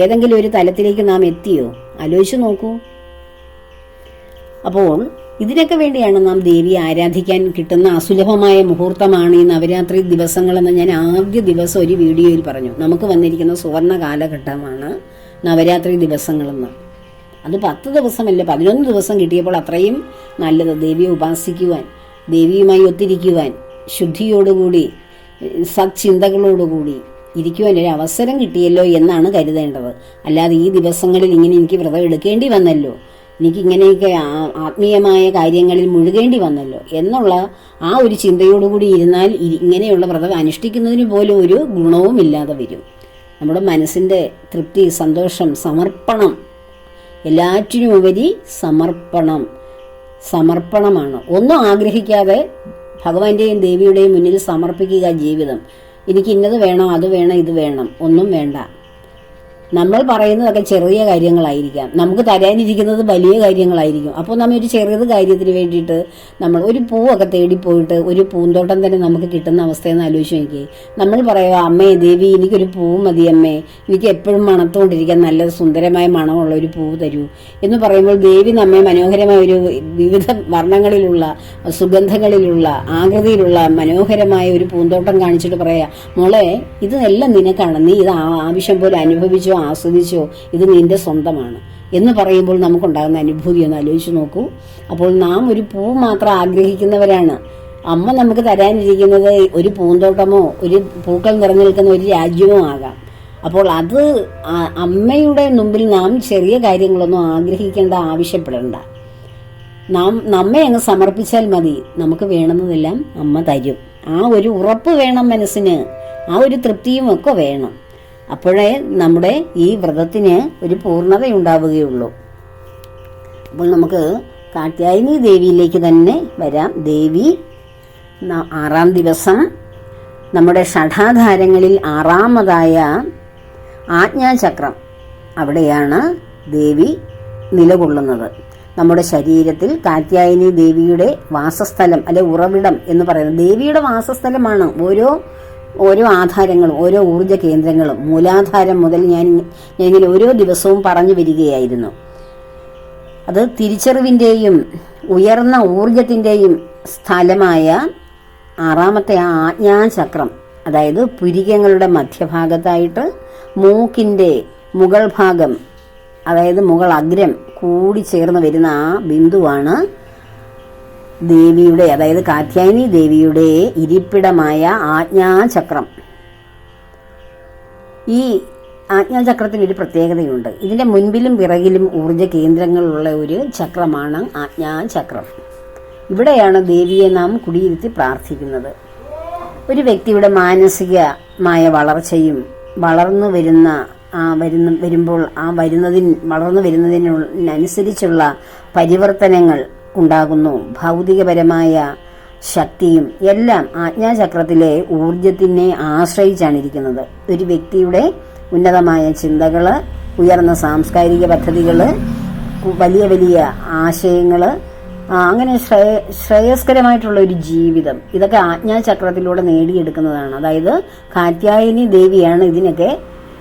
ഏതെങ്കിലും ഒരു തലത്തിലേക്ക് നാം എത്തിയോ? ആലോചിച്ചു നോക്കൂ. അപ്പോൾ ഇതിനൊക്കെ വേണ്ടിയാണ് നാം ദേവിയെ ആരാധിക്കാൻ കിട്ടുന്ന അസുലഭമായ മുഹൂർത്തമാണ് ഈ നവരാത്രി ദിവസങ്ങളെന്ന് ഞാൻ ആദ്യ ദിവസം ഒരു വീഡിയോയിൽ പറഞ്ഞു. നമുക്ക് വന്നിരിക്കുന്ന സുവർണ കാലഘട്ടമാണ് നവരാത്രി ദിവസങ്ങളെന്ന്. അത് 10 ദിവസമല്ല 11 ദിവസം കിട്ടിയപ്പോൾ അത്രയും നല്ലത്. ദേവിയെ ഉപാസിക്കുവാൻ, ദേവിയുമായി ഒത്തിരിക്കുവാൻ, ശുദ്ധിയോടുകൂടി സത്ചിന്തകളോടുകൂടി ഇരിക്കുവാൻ ഒരു അവസരം കിട്ടിയല്ലോ എന്നാണ് കരുതേണ്ടത്. അല്ലാതെ ഈ ദിവസങ്ങളിൽ ഇങ്ങനെ എനിക്ക് വ്രതം എടുക്കേണ്ടി വന്നല്ലോ, എനിക്കിങ്ങനെയൊക്കെ ആത്മീയമായ കാര്യങ്ങളിൽ മുഴുകേണ്ടി വന്നല്ലോ എന്നുള്ള ആ ഒരു ചിന്തയോടുകൂടി ഇരുന്നാൽ ഇങ്ങനെയുള്ള വ്രതം അനുഷ്ഠിക്കുന്നതിന് പോലും ഒരു ഗുണവും ഇല്ലാതെ വരും. നമ്മുടെ മനസ്സിൻ്റെ തൃപ്തി, സന്തോഷം, സമർപ്പണം, എല്ലാറ്റിനുമുപരി സമർപ്പണമാണ്. ഒന്നും ആഗ്രഹിക്കാതെ ഭഗവാന്റെയും ദേവിയുടെയും മുന്നിൽ സമർപ്പിക്കുക ജീവിതം. എനിക്ക് ഇന്നത് വേണം, അത് വേണം, ഇത് വേണം, ഒന്നും വേണ്ട. നമ്മൾ പറയുന്നതൊക്കെ ചെറിയ കാര്യങ്ങളായിരിക്കാം, നമുക്ക് തരാനിരിക്കുന്നത് വലിയ കാര്യങ്ങളായിരിക്കും. അപ്പോൾ നമ്മൾ ഒരു ചെറിയത് കാര്യത്തിന് വേണ്ടിയിട്ട് നമ്മൾ ഒരു പൂവൊക്കെ തേടിപ്പോയിട്ട് ഒരു പൂന്തോട്ടം തന്നെ നമുക്ക് കിട്ടുന്ന അവസ്ഥയെന്ന് ആലോചിച്ച് നോക്കി. നമ്മൾ പറയുക, അമ്മേ ദേവി എനിക്കൊരു പൂവ് മതി അമ്മേ, എനിക്ക് എപ്പോഴും മണത്തുകൊണ്ടിരിക്കാൻ നല്ല സുന്ദരമായ മണമുള്ള ഒരു പൂവ് തരൂ എന്ന് പറയുമ്പോൾ ദേവി നമ്മെ മനോഹരമായ ഒരു വിവിധ വർണ്ണങ്ങളിലുള്ള സുഗന്ധങ്ങളിലുള്ള ആകൃതിയിലുള്ള മനോഹരമായ ഒരു പൂന്തോട്ടം കാണിച്ചിട്ട് പറയാ, മോളെ ഇതെല്ലാം നിനക്കാണ്, നീ ഇത് ആവശ്യം പോലെ അനുഭവിച്ചോ ആസ്വദിച്ചോ, ഇത് നിന്റെ സ്വന്തമാണ് എന്ന് പറയുമ്പോൾ നമുക്കുണ്ടാകുന്ന അനുഭൂതി ഒന്ന് ആലോചിച്ച് നോക്കൂ. അപ്പോൾ നാം ഒരു പൂ മാത്രം ആഗ്രഹിക്കുന്നവരാണ്. അമ്മ നമുക്ക് തരാനിരിക്കുന്നത് ഒരു പൂന്തോട്ടമോ ഒരു പൂക്കൾ നിറഞ്ഞു നിൽക്കുന്ന ഒരു രാജ്യമോ ആകാം. അപ്പോൾ അത് അമ്മയുടെ മുമ്പിൽ നാം ചെറിയ കാര്യങ്ങളൊന്നും ആഗ്രഹിക്കേണ്ട, ആവശ്യപ്പെടേണ്ട. നമ്മെ അങ്ങ് സമർപ്പിച്ചാൽ മതി, നമുക്ക് വേണമെന്നതെല്ലാം അമ്മ തരും. ആ ഒരു ഉറപ്പ് വേണം മനസ്സിന്, ആ ഒരു തൃപ്തിയും ഒക്കെ വേണം. അപ്പോഴേ നമ്മുടെ ഈ വ്രതത്തിന് ഒരു പൂർണ്ണതയുണ്ടാവുകയുള്ളൂ. അപ്പോൾ നമുക്ക് കാർത്യായനി ദേവിയിലേക്ക് തന്നെ വരാം. ദേവി 6-ാം ദിവസം നമ്മുടെ ഷഠാധാരങ്ങളിൽ 6-ാമതായ ആജ്ഞാചക്രം, അവിടെയാണ് ദേവി നിലകൊള്ളുന്നത്. നമ്മുടെ ശരീരത്തിൽ കാർത്യായനി ദേവിയുടെ വാസസ്ഥലം അല്ലെ ഉറവിടം എന്ന് പറയുന്നത് ദേവിയുടെ വാസസ്ഥലമാണ്. ഓരോ ആധാരങ്ങളും ഓരോ ഊർജ്ജ കേന്ദ്രങ്ങളും മൂലാധാരം മുതൽ ഞാനിങ്ങനെ ഓരോ ദിവസവും പറഞ്ഞു വരികയായിരുന്നു. അത് തിരിച്ചറിവിൻ്റെയും ഉയർന്ന ഊർജത്തിൻ്റെയും സ്ഥലമായ 6-ാമത്തെ ആജ്ഞാചക്രം, അതായത് പുരികങ്ങളുടെ മധ്യഭാഗത്തായിട്ട് മൂക്കിൻ്റെ മുകൾ ഭാഗം, അതായത് മുകൾ അഗ്രം കൂടി ചേർന്ന് വരുന്ന ആ ബിന്ദുവാണ് ദേവിയുടെ, അതായത് കാർത്യായനി ദേവിയുടെ ഇരിപ്പിടമായ ആജ്ഞാചക്രം. ഈ ആജ്ഞാചക്രത്തിന് ഒരു പ്രത്യേകതയുണ്ട്. ഇതിന്റെ മുൻപിലും പിറകിലും ഊർജ്ജ കേന്ദ്രങ്ങളുള്ള ഒരു ചക്രമാണ് ആജ്ഞാചക്രം. ഇവിടെയാണ് ദേവിയെ നാം കുടിയിരുത്തി പ്രാർത്ഥിക്കുന്നത്. ഒരു വ്യക്തിയുടെ മാനസികമായ വളർച്ചയും വളർന്നു വരുന്നതിനനുസരിച്ചുള്ള പരിവർത്തനങ്ങൾ ഉണ്ടാകുന്നു. ഭൗതികപരമായ ശക്തിയും എല്ലാം ആജ്ഞാചക്രത്തിലെ ഊർജത്തിനെ ആശ്രയിച്ചാണ് ഇരിക്കുന്നത്. ഒരു വ്യക്തിയുടെ ഉന്നതമായ ചിന്തകള്, ഉയർന്ന സാംസ്കാരിക പദ്ധതികള്, വലിയ വലിയ ആശയങ്ങള്, അങ്ങനെ ശ്രേയസ്കരമായിട്ടുള്ള ഒരു ജീവിതം, ഇതൊക്കെ ആജ്ഞാചക്രത്തിലൂടെ നേടിയെടുക്കുന്നതാണ്. അതായത് കാർത്യായനി ദേവിയാണ് ഇതിനൊക്കെ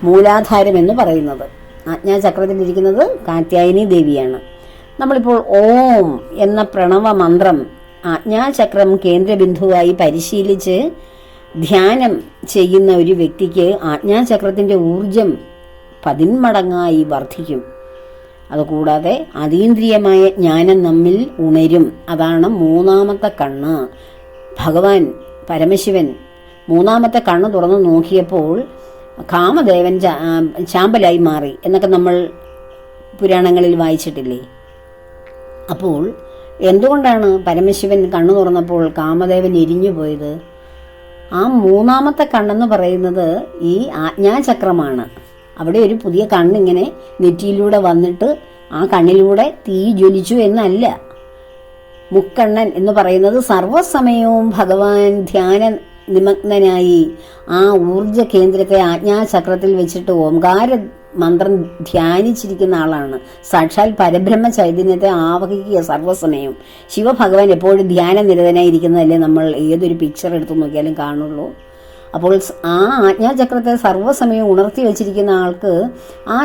മൂലാധാരം എന്ന് പറയുന്നത്. ആജ്ഞാചക്രത്തിലിരിക്കുന്നത് കാർത്യായനി ദേവിയാണ്. നമ്മളിപ്പോൾ ഓം എന്ന പ്രണവ മന്ത്രം ആജ്ഞാചക്രം കേന്ദ്രബിന്ദുവായി പരിശീലിച്ച് ധ്യാനം ചെയ്യുന്ന ഒരു വ്യക്തിക്ക് ആജ്ഞാചക്രത്തിന്റെ ഊർജം 10 മടങ്ങായി വർദ്ധിക്കും. അതുകൂടാതെ അതീന്ദ്രിയമായ ജ്ഞാനം നമ്മിൽ ഉണരും. അതാണ് 3-ാമത്തെ കണ്ണ്. ഭഗവാൻ പരമശിവൻ 3-ാമത്തെ കണ്ണ് തുറന്നു നോക്കിയപ്പോൾ കാമദേവൻ ചാമ്പലായി മാറി എന്നൊക്കെ നമ്മൾ പുരാണങ്ങളിൽ വായിച്ചിട്ടില്ലേ? അപ്പോൾ എന്തുകൊണ്ടാണ് പരമശിവൻ കണ്ണു തുറന്നപ്പോൾ കാമദേവൻ എരിഞ്ഞു പോയത്? ആ 3-ാമത്തെ കണ്ണെന്ന് പറയുന്നത് ഈ ആജ്ഞാചക്രമാണ്. അവിടെ ഒരു പുതിയ കണ്ണിങ്ങനെ നെറ്റിയിലൂടെ വന്നിട്ട് ആ കണ്ണിലൂടെ തീ ജ്വലിച്ചു എന്നല്ല. മുക്കണ്ണൻ എന്ന് പറയുന്നത് സർവ്വസമയവും ഭഗവാൻ ധ്യാന നിമഗ്നനായി ആ ഊർജ കേന്ദ്രത്തെ ആജ്ഞാചക്രത്തിൽ വെച്ചിട്ട് ഓംകാര മന്ത്രം ധ്യാനിച്ചിരിക്കുന്ന ആളാണ്. സാക്ഷാൽ പരബ്രഹ്മ ചൈതന്യത്തെ ആവഹിക്കുക സർവ്വസമയം. ശിവഭഗവാൻ എപ്പോഴും ധ്യാന നിരതനായിരിക്കുന്നതല്ലേ നമ്മൾ ഏതൊരു പിക്ചർ എടുത്തു നോക്കിയാലും കാണുള്ളൂ. അപ്പോൾ ആ ആജ്ഞാചക്രത്തെ സർവ്വസമയം ഉണർത്തി വെച്ചിരിക്കുന്ന ആൾക്ക് ആ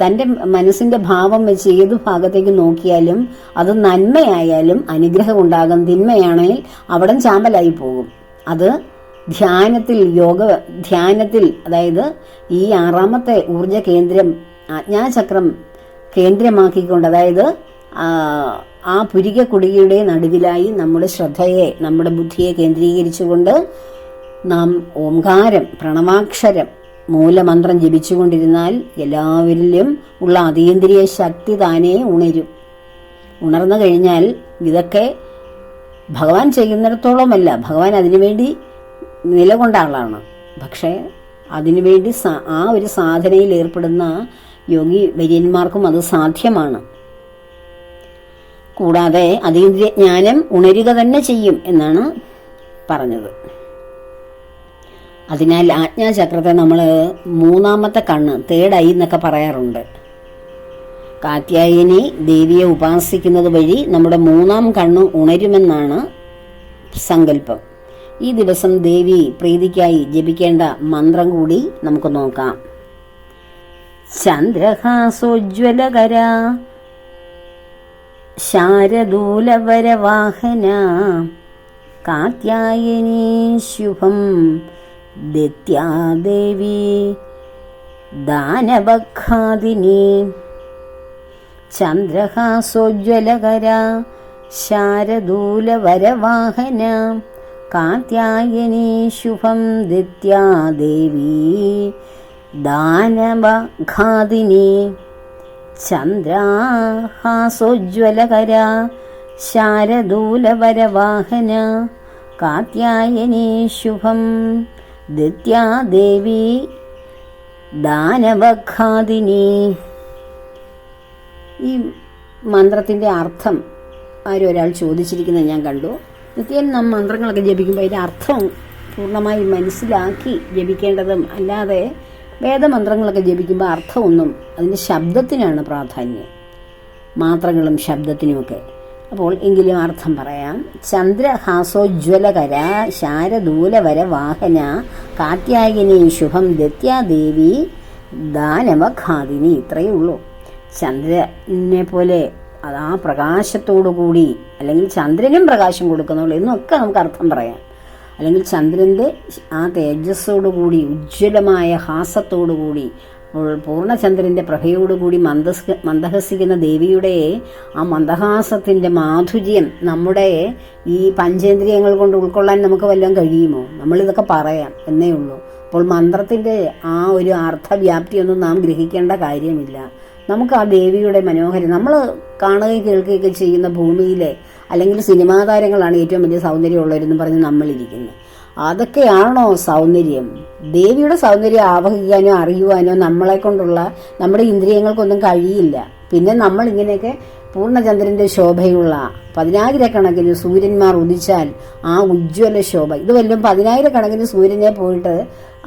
തൻ്റെ മനസ്സിന്റെ ഭാവം വെച്ച് ഏത് ഭാഗത്തേക്ക് നോക്കിയാലും അത് നന്മയായാലും അനുഗ്രഹം ഉണ്ടാകും, തിന്മയാണെങ്കിൽ അവിടം ചാമ്പലായി പോകും. അത് ധ്യാനത്തിൽ അതായത് ഈ 6-ാമത്തെ ഊർജ കേന്ദ്രം ആജ്ഞാചക്രം കേന്ദ്രമാക്കിക്കൊണ്ട്, അതായത് ആ പുരിക കുടിയുടെ നടുവിലായി നമ്മുടെ ശ്രദ്ധയെ, നമ്മുടെ ബുദ്ധിയെ കേന്ദ്രീകരിച്ചുകൊണ്ട് നാം ഓംകാരം പ്രണവാക്ഷരം മൂലമന്ത്രം ജപിച്ചുകൊണ്ടിരുന്നാൽ എല്ലാവരിലും ഉള്ള അതീന്ദ്രിയ ശക്തി താനേ ഉണരും. ഉണർന്നു കഴിഞ്ഞാൽ ഇതൊക്കെ ഭഗവാൻ ചെയ്യുന്നിടത്തോളമല്ല, ഭഗവാൻ അതിനുവേണ്ടി നിലകൊണ്ട ആളാണ്. പക്ഷേ അതിനുവേണ്ടി ആ ഒരു സാധനയിൽ ഏർപ്പെടുന്ന യോഗി വര്യന്മാർക്കും അത് സാധ്യമാണ്. കൂടാതെ അതീന്ദ്രിയ ജ്ഞാനം ഉണരുക തന്നെ ചെയ്യും എന്നാണ് പറഞ്ഞത്. അതിനാൽ ആജ്ഞാചക്രത്തെ നമ്മൾ മൂന്നാമത്തെ കണ്ണ്, തേർഡ് ഐ എന്നൊക്കെ പറയാറുണ്ട്. കാത്യായനി ദേവിയെ ഉപാസിക്കുന്നത് വഴി നമ്മുടെ മൂന്നാം കണ്ണ് ഉണരുമെന്നാണ് സങ്കല്പം. ഈ ദിവസം ദേവി പ്രീതിക്കായി ജപിക്കേണ്ട മന്ത്രം കൂടി നമുക്ക് നോക്കാം. ചന്ദ്രഹാസോജ്വലകര ശാരദൂലവരവാഹന കാത്യായനി ശുഭം ദത്യാദേവി ദാനവഘാതിനി. ചന്ദ്രഹാസോജ്വലകര ശാരദൂലവരവാഹന കാത്യായനി ശുഭം ദത്യാദേവി ദാനവഘാതിനി. ചന്ദ്രഹാസോജ്വലകര ശാരദൂലവരവാഹന കാത്യായനി ശുഭം ദത്യാദേവി ദാനവഘാതിനി. ഈ മന്ത്രത്തിൻ്റെ അർത്ഥം ആരും ഒരാൾ ചോദിച്ചിരിക്കുന്നത് ഞാൻ കണ്ടു. നിത്യം നാം മന്ത്രങ്ങളൊക്കെ ജപിക്കുമ്പോൾ അതിൻ്റെ അർത്ഥം പൂർണ്ണമായി മനസ്സിലാക്കി ജപിക്കേണ്ടതും, അല്ലാതെ വേദമന്ത്രങ്ങളൊക്കെ ജപിക്കുമ്പോൾ അർത്ഥമൊന്നും, അതിൻ്റെ ശബ്ദത്തിനാണ് പ്രാധാന്യം, മാത്രങ്ങളും ശബ്ദത്തിനുമൊക്കെ. അപ്പോൾ എങ്കിലും അർത്ഥം പറയാം. ചന്ദ്രഹാസോജ്വലകര ശാരദൂലവര വാഹന കാത്യായനി ശുഭം ദത്യാദേവി ദാനവഘാതിനി. ഇത്രയേ ഉള്ളൂ. ചന്ദ്രനെ പോലെ അത് ആ പ്രകാശത്തോടു കൂടി, അല്ലെങ്കിൽ ചന്ദ്രനും പ്രകാശം കൊടുക്കുന്നുള്ളൂ എന്നൊക്കെ നമുക്ക് അർത്ഥം പറയാം. അല്ലെങ്കിൽ ചന്ദ്രൻ്റെ ആ തേജസ്സോടുകൂടി, ഉജ്ജ്വലമായ ഹാസത്തോടുകൂടി, പൂർണ്ണചന്ദ്രൻ്റെ പ്രഭയോടുകൂടി മന്ദഹസിക്കുന്ന ദേവിയുടെ ആ മന്ദഹാസത്തിൻ്റെ മാധുര്യം നമ്മുടെ ഈ പഞ്ചേന്ദ്രിയങ്ങൾ കൊണ്ട് ഉൾക്കൊള്ളാൻ നമുക്ക് വല്ലതും കഴിയുമോ? നമ്മളിതൊക്കെ പറയാം എന്നേ ഉള്ളൂ. അപ്പോൾ മന്ത്രത്തിൻ്റെ ആ ഒരു അർത്ഥവ്യാപ്തിയൊന്നും നാം ഗ്രഹിക്കേണ്ട കാര്യമില്ല. നമുക്ക് ആ ദേവിയുടെ മനോഹരം, നമ്മൾ കാണുകയും കേൾക്കുകയൊക്കെ ചെയ്യുന്ന ഭൂമിയിലെ അല്ലെങ്കിൽ സിനിമാ താരങ്ങളാണ് ഏറ്റവും വലിയ സൗന്ദര്യമുള്ളവരെന്ന് പറഞ്ഞ് നമ്മളിരിക്കുന്നത്. അതൊക്കെയാണോ സൗന്ദര്യം? ദേവിയുടെ സൗന്ദര്യം ആവഹിക്കാനോ അറിയുവാനോ നമ്മളെ കൊണ്ടുള്ള നമ്മുടെ ഇന്ദ്രിയങ്ങൾക്കൊന്നും കഴിയില്ല. പിന്നെ നമ്മൾ ഇങ്ങനെയൊക്കെ പൂർണ്ണചന്ദ്രന്റെ ശോഭയുള്ള 10,000-കണക്കിന് സൂര്യന്മാർ ഉദിച്ചാൽ ആ ഉജ്ജ്വല ശോഭ, ഇത് വല്ലതും 10,000-കണക്കിന് സൂര്യനെ പോയിട്ട്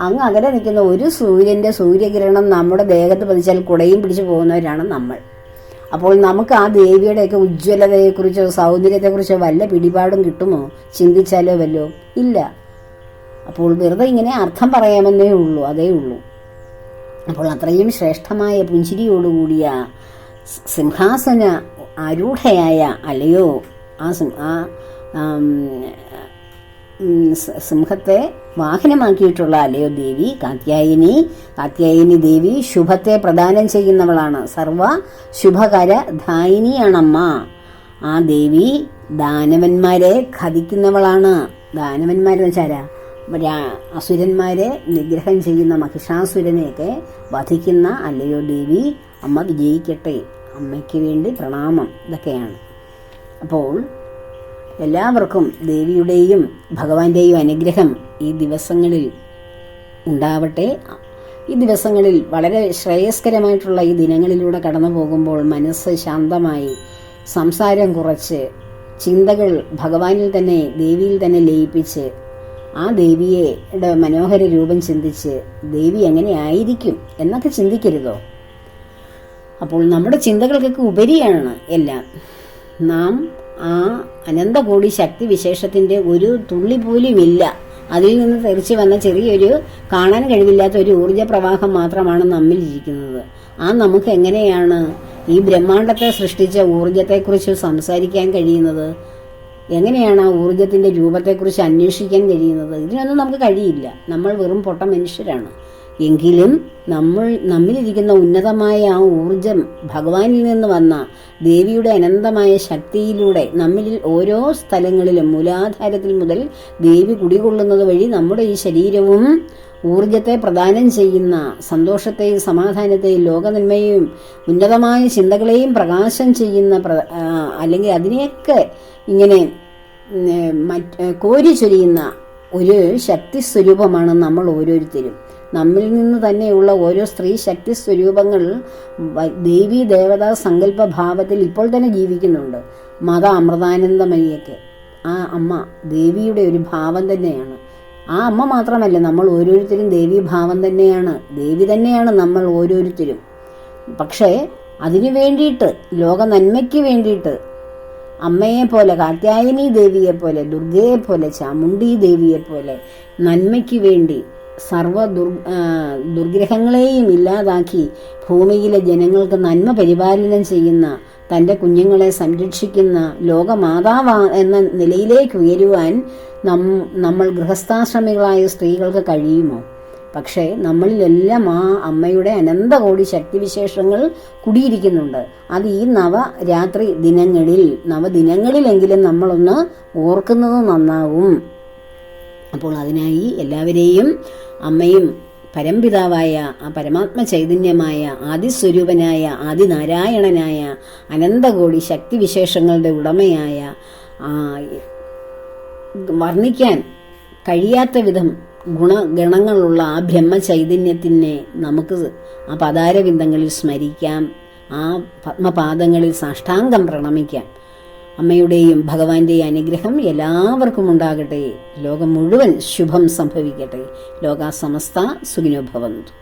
അങ്ങ് അകലെ നിൽക്കുന്ന ഒരു സൂര്യന്റെ സൂര്യകിരണം നമ്മുടെ ദേഹത്ത് പതിച്ചാൽ കുടയും പിടിച്ചു പോകുന്നവരാണ് നമ്മൾ. അപ്പോൾ നമുക്ക് ആ ദേവിയുടെയൊക്കെ ഉജ്ജ്വലതയെക്കുറിച്ചോ സൗന്ദര്യത്തെക്കുറിച്ചോ വല്ല പിടിപാടും കിട്ടുമോ? ചിന്തിച്ചാലോ വല്ലോ? ഇല്ല. അപ്പോൾ വെറുതെ ഇങ്ങനെ അർത്ഥം പറയാമെന്നേ ഉള്ളൂ, അതേ ഉള്ളൂ. അപ്പോൾ അത്രയും ശ്രേഷ്ഠമായ പുഞ്ചിരിയോടുകൂടിയ സിംഹാസന ആരൂഢയായ അല്ലയോ ആ സിംഹത്തെ വാഹനമാക്കിയിട്ടുള്ള അല്ലയോ ദേവി കാത്യായനി ദേവി ശുഭത്തെ പ്രദാനം ചെയ്യുന്നവളാണ്. സർവ ശുഭകര ധായിനിയാണമ്മ. ആ ദേവി ദാനവന്മാരെ ഖദിക്കുന്നവളാണ്. ദാനവന്മാരെന്ന് വെച്ചാരാ? അസുരന്മാരെ നിഗ്രഹം ചെയ്യുന്ന മഹിഷാസുരനെയൊക്കെ വധിക്കുന്ന അല്ലയോ ദേവി, അമ്മ വിജയിക്കട്ടെ, അമ്മയ്ക്ക് വേണ്ടി പ്രണാമം. ഇതൊക്കെയാണ്. അപ്പോൾ എല്ലാവർക്കും ദേവിയുടെയും ഭഗവാന്റെയും അനുഗ്രഹം ഈ ദിവസങ്ങളിൽ ഉണ്ടാവട്ടെ. ഈ ദിവസങ്ങളിൽ വളരെ ശ്രേയസ്കരമായിട്ടുള്ള ഈ ദിനങ്ങളിലൂടെ കടന്നു പോകുമ്പോൾ മനസ്സ് ശാന്തമായി, സംസാരം കുറച്ച്, ചിന്തകൾ ഭഗവാനിൽ തന്നെ, ദേവിയിൽ തന്നെ ലയിപ്പിച്ച്, ആ ദേവിയുടെ മനോഹര രൂപം ചിന്തിച്ച് ദേവി എങ്ങനെ ആയിരിക്കും എന്നൊക്കെ ചിന്തിക്കരുതോ? അപ്പോൾ നമ്മുടെ ചിന്തകൾക്കൊക്കെ ഉപരിയാണ് എല്ലാം. നാം ആ അനന്തകോടി ശക്തി വിശേഷത്തിന്റെ ഒരു തുള്ളി പോലും ഇല്ല. അതിൽ നിന്ന് തെറിച്ച് വന്ന ചെറിയൊരു കാണാൻ കഴിവില്ലാത്ത ഒരു ഊർജ പ്രവാഹം മാത്രമാണ് നമ്മിൽ ഇരിക്കുന്നത്. ആ നമുക്ക് എങ്ങനെയാണ് ഈ ബ്രഹ്മാണ്ടത്തെ സൃഷ്ടിച്ച ഊർജത്തെക്കുറിച്ച് സംസാരിക്കാൻ കഴിയുന്നത്? എങ്ങനെയാണ് ആ ഊർജത്തിന്റെ രൂപത്തെക്കുറിച്ച് അന്വേഷിക്കാൻ കഴിയുന്നത്? ഇതിനൊന്നും നമുക്ക് കഴിയില്ല. നമ്മൾ വെറും പൊട്ട മനുഷ്യരാണ്. എങ്കിലും നമ്മിലിരിക്കുന്ന ഉന്നതമായ ആ ഊർജം ഭഗവാനിൽ നിന്ന് വന്ന ദേവിയുടെ അനന്തമായ ശക്തിയിലൂടെ നമ്മിൽ ഓരോ സ്ഥലങ്ങളിലും മൂലാധാരത്തിൽ മുതൽ ദേവി കുടികൊള്ളുന്നത് വഴി നമ്മുടെ ഈ ശരീരവും ഊർജത്തെ പ്രദാനം ചെയ്യുന്ന, സന്തോഷത്തെയും സമാധാനത്തെയും ലോകനന്മയെയും ഉന്നതമായ ചിന്തകളെയും പ്രകാശം ചെയ്യുന്ന, അല്ലെങ്കിൽ അതിനെയൊക്കെ ഇങ്ങനെ കോരി ചൊരിയുന്ന ഒരു ശക്തി സ്വരൂപമാണ് നമ്മൾ ഓരോരുത്തരും. നമ്മിൽ നിന്ന് തന്നെയുള്ള ഓരോ സ്ത്രീ ശക്തി സ്വരൂപങ്ങൾ ദേവീ ദേവതാ സങ്കല്പ ഭാവത്തിൽ ഇപ്പോൾ തന്നെ ജീവിക്കുന്നുണ്ട്. മത അമൃതാനന്ദമയിയൊക്കെ ആ അമ്മ ദേവിയുടെ ഒരു ഭാവം തന്നെയാണ്. ആ അമ്മ മാത്രമല്ല, നമ്മൾ ഓരോരുത്തരും ദേവീഭാവം തന്നെയാണ്, ദേവി തന്നെയാണ് നമ്മൾ ഓരോരുത്തരും. പക്ഷേ അതിനു വേണ്ടിയിട്ട്, ലോക നന്മയ്ക്ക് വേണ്ടിയിട്ട് അമ്മയെ പോലെ, കാർത്യായനി ദേവിയെ പോലെ, ദുർഗയെ പോലെ, ചാമുണ്ഡി ദേവിയെ പോലെ നന്മയ്ക്ക് വേണ്ടി സർവ ദുർഗ്രഹങ്ങളെയും ഇല്ലാതാക്കി ഭൂമിയിലെ ജനങ്ങൾക്ക് നന്മ പരിപാലനം ചെയ്യുന്ന, തൻ്റെ കുഞ്ഞുങ്ങളെ സംരക്ഷിക്കുന്ന ലോകമാതാവ് എന്ന നിലയിലേക്ക് ഉയരുവാൻ നമ്മൾ ഗൃഹസ്ഥാശ്രമികളായ സ്ത്രീകൾക്ക് കഴിയുമോ? പക്ഷേ നമ്മളിലെല്ലാം ആ അമ്മയുടെ അനന്തകോടി ശക്തിവിശേഷങ്ങൾ കുടിയിരിക്കുന്നുണ്ട്. അത് ഈ നവദിനങ്ങളിലെങ്കിലും നമ്മളൊന്ന് ഓർക്കുന്നത് നന്നാവും. അപ്പോൾ അതിനായി എല്ലാവരെയും അമ്മയും പരംപിതാവായ ആ പരമാത്മ ചൈതന്യമായ ആദിസ്വരൂപനായ ആദിനാരായണനായ അനന്തകോടി ശക്തിവിശേഷങ്ങളുടെ ഉടമയായ വർണ്ണിക്കാൻ കഴിയാത്ത വിധം ഗുണഗണങ്ങളുള്ള ആ ബ്രഹ്മചൈതന്യത്തിനെ നമുക്ക് ആ പദാരവിന്ദങ്ങളിൽ സ്മരിക്കാം, ആ പത്മപാദങ്ങളിൽ സാഷ്ടാംഗം പ്രണമിക്കാം. അമ്മയുടെയും ഭഗവാന്റെയും അനുഗ്രഹം എല്ലാവർക്കും ഉണ്ടാകട്ടെ. ലോകം മുഴുവൻ ശുഭം സംഭവിക്കട്ടെ. ലോകാ സമസ്ത സുഖിനോ ഭവന്തു.